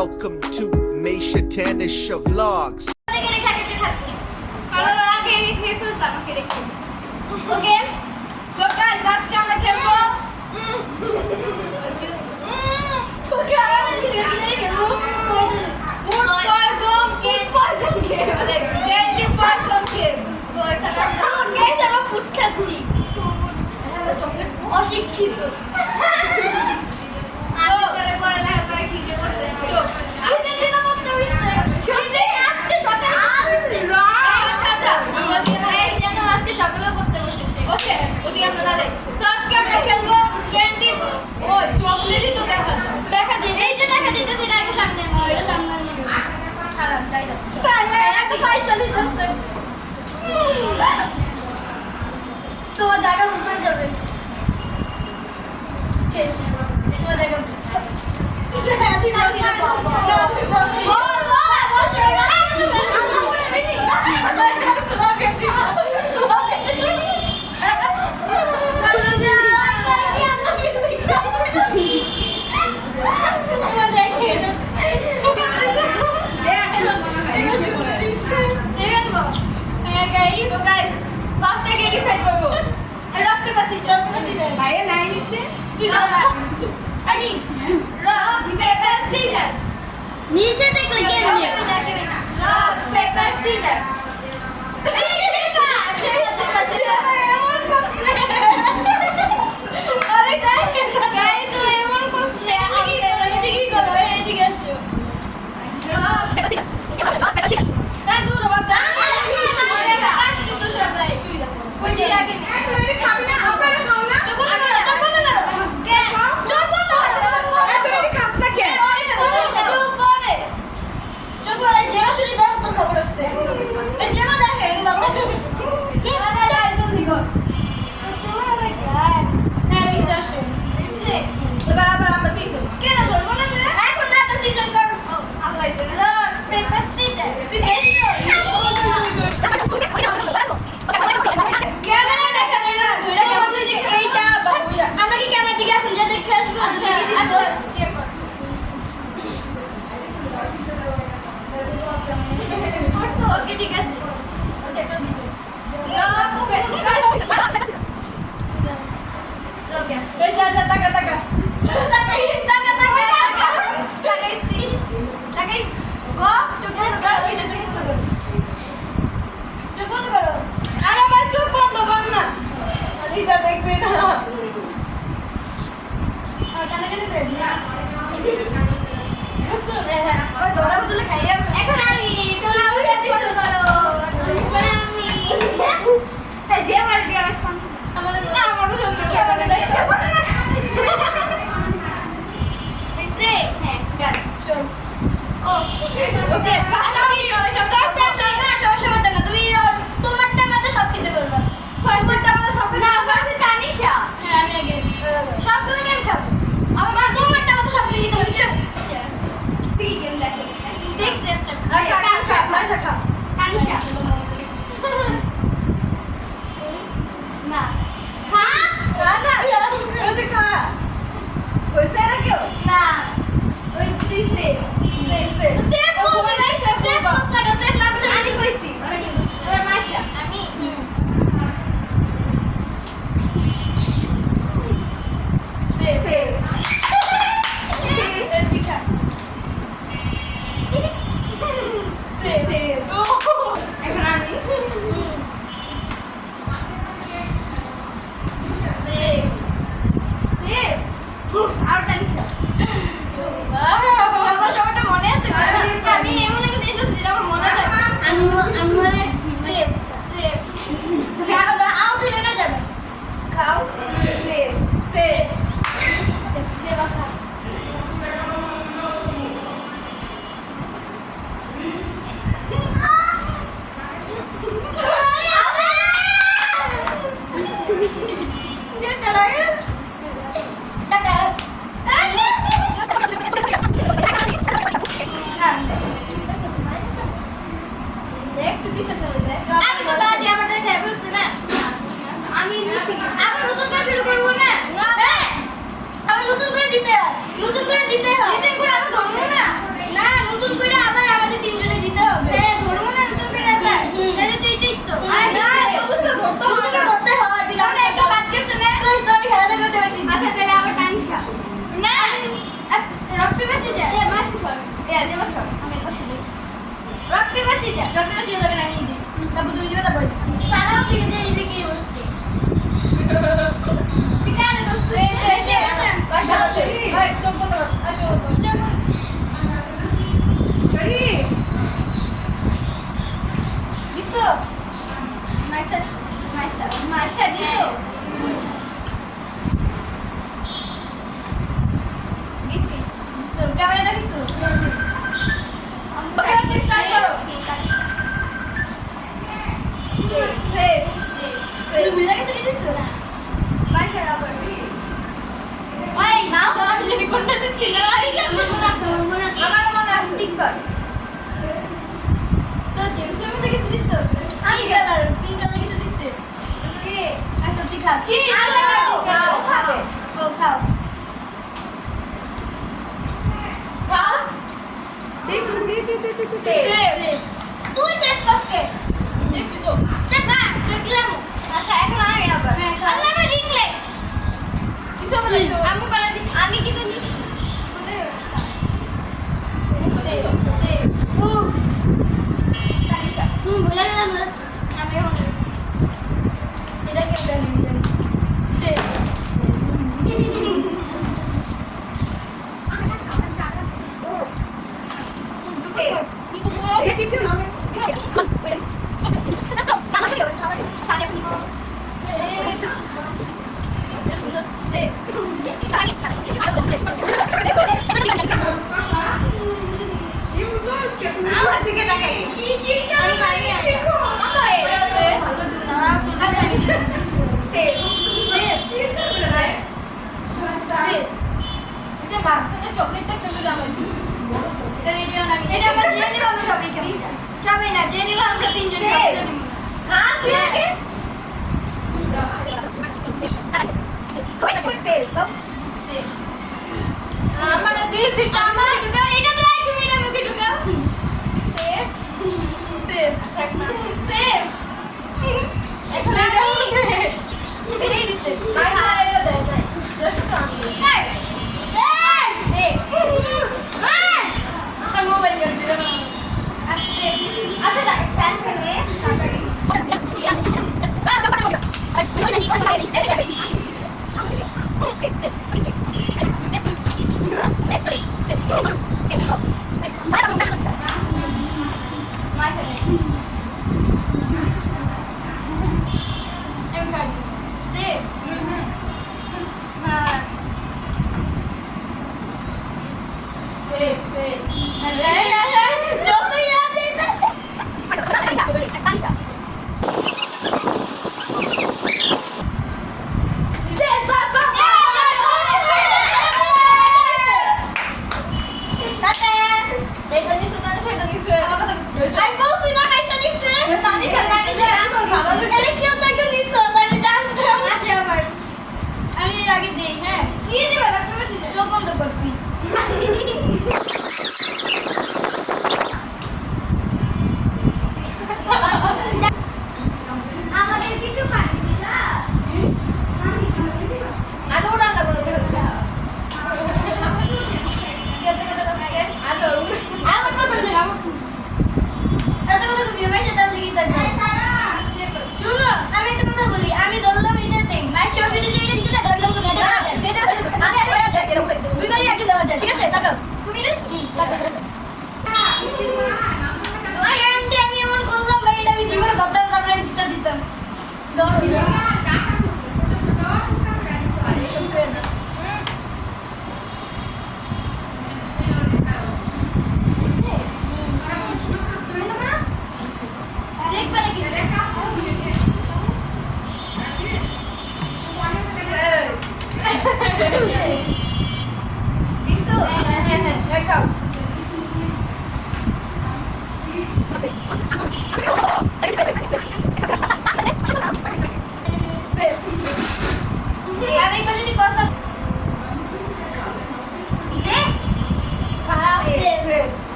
welcome to Meisha Tanisha Vlogs. Okay, so guys, আজকে আমরা খেলবো অশিক্ষিত তো জায়গা বুঝতে যাবে শেষ তোমার জায়গা ভাইয়া লাইন নিচ্ছে নিচে দেখলে কে রক পেপার সিজার নতুন করে দিতে হয়। নতুন করে আবার আমাদের তিনজনে দিতে হবে। হ্যাঁ ধরবো না নতুন করে আবার। তাহলে তো এটাই তো। না বুঝতে ধরতে হবে। ধরতে হয়। বিধান একটা বাদ গেছে না। তো আমি খেলা করতে পারছি। আচ্ছা তাহলে আবার টানিসা। না রক্ত বেঁচে যায়। এ মাসি সর। দেব সর। আমি বসে দিই। রক্ত বেঁচে যায়। রক্ত বেঁচে যাবে না আমি দিই। তারপর তুমি দিবে তারপর। সারাও থেকে যে এই লিখে বসতে। ঠিক আছে দোস্ত। এসে বাসা আছে। ভাই চল চল। আচ্ছা সরি দিছো মাইসা দিছো দিছি ক্যামেরা দেখিছো আমরা স্টার্ট করো সেভ বুঝা গেছে কি দিছো না মাইসা আবার ওই নাও আমি যদি কোনটা দিছি না আমি মনে আছে আমার মনে আছে স্পিকার তো জেমসের মধ্যে কিছু দিছো আমি কালার পিঙ্ক কালার কিছু দিছো কি আচ্ছা তুই খা কি খাও খাবে ও খাও খাও দেখ তুই শেষ করকে দেখছি তো দেখ না দেখলাম আচ্ছা এখন আমি আবার আল্লাহ আমার রিং লে দিছো বলে আমি পারা দিছি আমি কি তো নিছি বলে সে উফ তানিশা তুমি ভুলে গেলে মনে আছে আমি মনে আছে এটা কে দেন সে চকলেটটা ফেলে দাও এটা রেডিও না এটা আমরা দিয়ে দিব আমরা সবাইকে সবাই না দিয়ে দিব আমরা তিনজন খাবো হ্যাঁ তুই আগে আমরা দিয়েছি আমার ঢুকাও এটা তো তুমি এটা মুখে ঢুকাও সেভ সেভ আচ্ছা না সেভ এখন এটাই দিছে আচ্ছা এটা দে জাস্ট তো আমি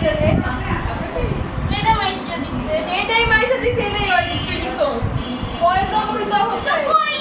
একজনে এটা মাইশা দিছে। এটাই মাইশা দিছে এটাই ওই চিলি সস পয়সা বুঝতে হচ্ছে কই